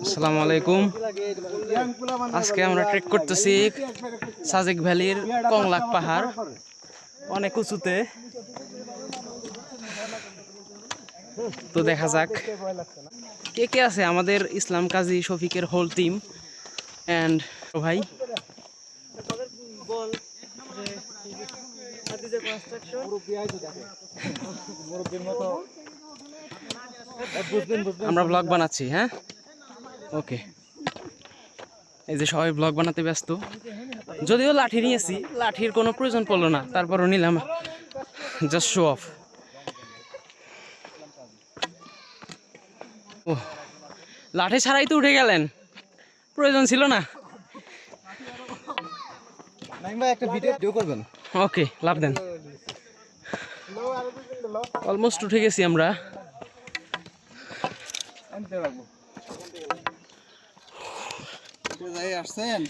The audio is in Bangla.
আসসালামু আলাইকুম। আজকে আমরা ট্রেক করতেছি সাজেক ভ্যালির কংলাক পাহাড়, অনেক উঁচুতে। তো দেখা যাক কে কে আছে আমাদের ইসলাম কাজী শফিকের হোল টিম অ্যান্ড ভাই। আমরা ব্লগ বানাচ্ছি, হ্যাঁ ওকে। এই যে সবাই ব্লগ বানাতে ব্যস্ত, যদিও লাঠি নিয়েছি, লাঠির কোনো প্রয়োজন পড়লো না, তারপরও নিলাম জাস্ট শো অফ। ও লাঠি ছাড়াই তো উঠে গেলেন, প্রয়োজন ছিল না। একটা ভিডিও করবেন? ওকে, লাভ দেন। অলমোস্ট উঠে গেছি আমরা। আসছেন